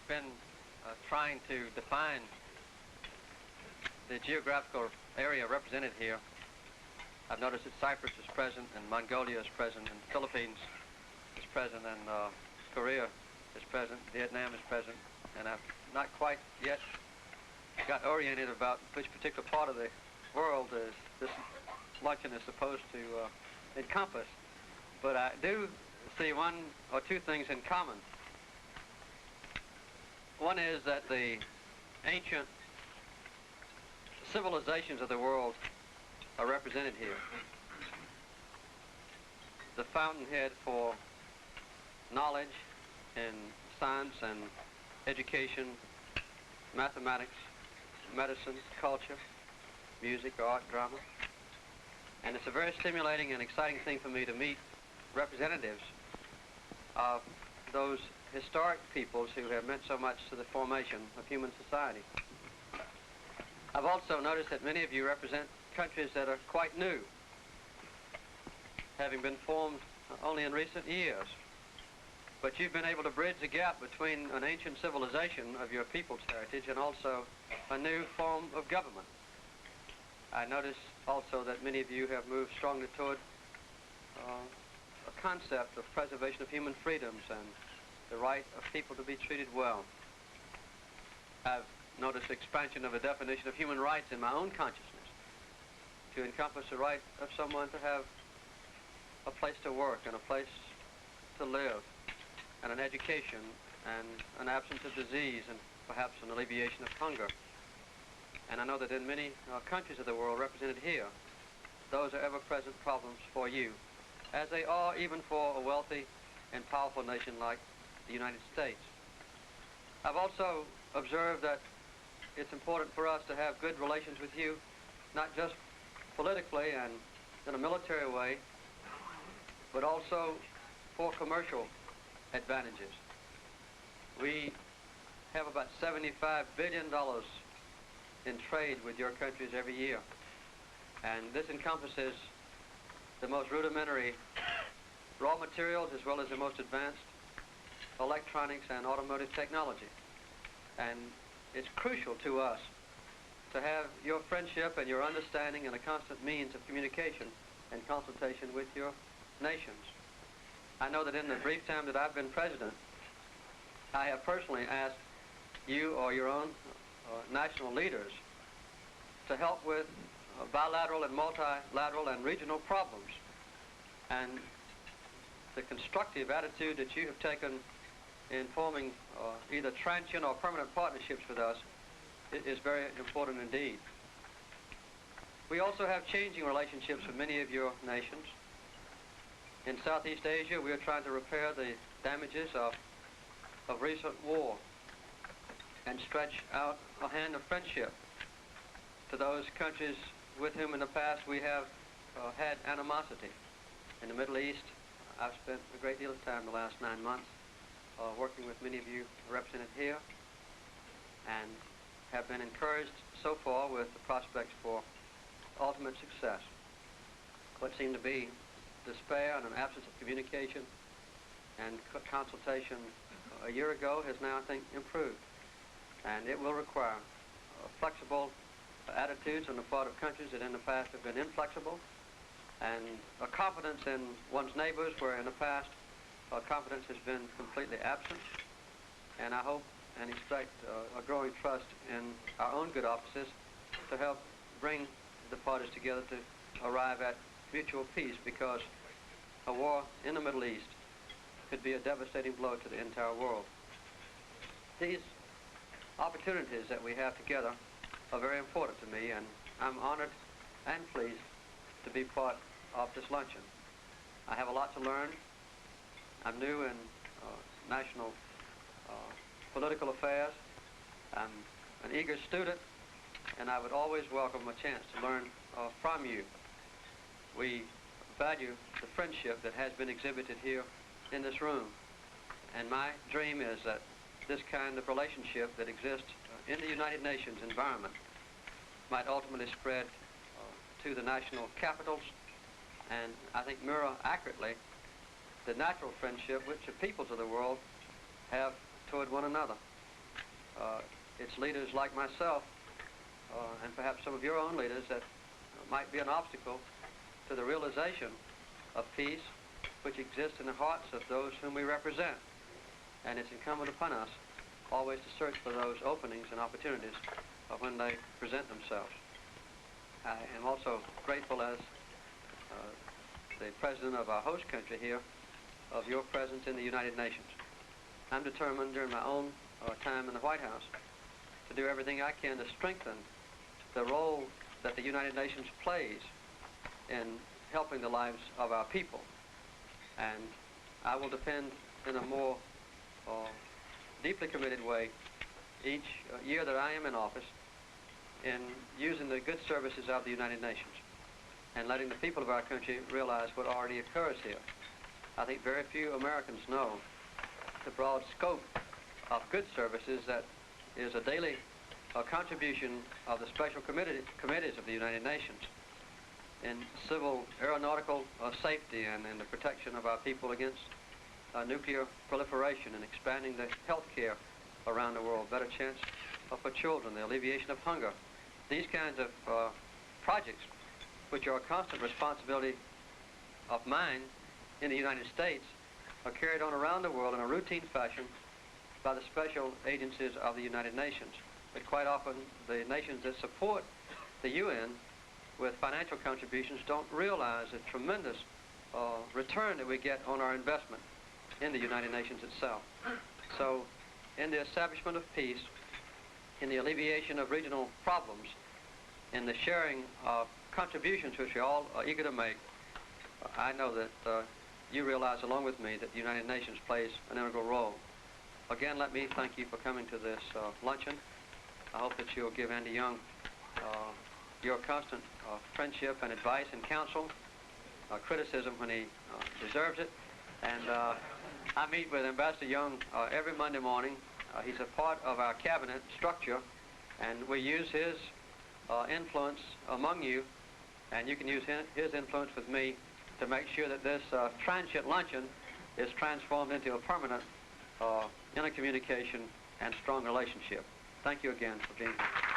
been trying to define the geographical area represented here, I've noticed that Cyprus is present, and Mongolia is present, and the Philippines is present, and Korea is present, Vietnam is present, and I've not quite yet got oriented about which particular part of the world this luncheon is supposed to encompass. But I do see one or two things in common. One is that the ancient civilizations of the world are represented here. The fountainhead for knowledge in science and education, mathematics, medicine, culture, music, art, drama. And it's a very stimulating and exciting thing for me to meet representatives of those historic peoples who have meant so much to the formation of human society. I've also noticed that many of you represent countries that are quite new, having been formed only in recent years. But you've been able to bridge the gap between an ancient civilization of your people's heritage and also a new form of government. I notice also that many of you have moved strongly toward a concept of preservation of human freedoms and the right of people to be treated well. I've noticed expansion of a definition of human rights in my own consciousness to encompass the right of someone to have a place to work and a place to live and an education and an absence of disease and perhaps an alleviation of hunger. And I know that in many countries of the world represented here, those are ever-present problems for you, as they are even for a wealthy and powerful nation like the United States. I've also observed that it's important for us to have good relations with you, not just politically and in a military way, but also for commercial advantages. We have about $75 billion in trade with your countries every year, and this encompasses the most rudimentary raw materials as well as the most advanced electronics and automotive technology. And it's crucial to us to have your friendship and your understanding and a constant means of communication and consultation with your nations. I know that in the brief time that I've been president, I have personally asked you or your own national leaders to help with bilateral and multilateral and regional problems. And the constructive attitude that you have taken in forming either transient or permanent partnerships with us is very important indeed. We also have changing relationships with many of your nations. In Southeast Asia, we are trying to repair the damages of recent war and stretch out a hand of friendship to those countries with whom in the past we have had animosity. In the Middle East, I've spent a great deal of time the last 9 months working with many of you represented here, and have been encouraged so far with the prospects for ultimate success. What seemed to be despair and an absence of communication and consultation a year ago has now, I think, improved. And it will require flexible attitudes on the part of countries that in the past have been inflexible, and a confidence in one's neighbors where in the past confidence has been completely absent. And I hope and expect a growing trust in our own good offices to help bring the parties together to arrive at mutual peace, because a war in the Middle East could be a devastating blow to the entire world. These opportunities that we have together are very important to me, and I'm honored and pleased to be part of this luncheon. I have a lot to learn. I'm new in national political affairs. I'm an eager student, and I would always welcome a chance to learn from you. We value the friendship that has been exhibited here in this room, and my dream is that this kind of relationship that exists in the United Nations environment might ultimately spread to the national capitals, and I think mirror accurately the natural friendship which the peoples of the world have toward one another. it's leaders like myself, and perhaps some of your own leaders, that might be an obstacle to the realization of peace which exists in the hearts of those whom we represent. And it's incumbent upon us always to search for those openings and opportunities when they present themselves. I am also grateful, as the president of our host country here, of your presence in the United Nations. I'm determined during my own time in the White House to do everything I can to strengthen the role that the United Nations plays in helping the lives of our people. And I will defend in a more deeply committed way each year that I am in office in using the good services of the United Nations and letting the people of our country realize what already occurs here. I think very few Americans know the broad scope of good services that is a daily contribution of the special committees of the United Nations in civil aeronautical safety and in the protection of our people against nuclear proliferation and expanding the health care around the world, better chance for children, the alleviation of hunger. These kinds of projects, which are a constant responsibility of mine in the United States, are carried on around the world in a routine fashion by the special agencies of the United Nations. But quite often, the nations that support the UN with financial contributions don't realize the tremendous return that we get on our investment in the United Nations itself. So, in the establishment of peace, in the alleviation of regional problems, in the sharing of contributions which we all are eager to make, I know that you realize along with me that the United Nations plays an integral role. Again, let me thank you for coming to this luncheon. I hope that you'll give Andy Young your constant friendship and advice and counsel, criticism when he deserves it. And I meet with Ambassador Young every Monday morning. He's a part of our cabinet structure, and we use his influence among you, and you can use his influence with me to make sure that this transient luncheon is transformed into a permanent intercommunication and strong relationship. Thank you again for being here.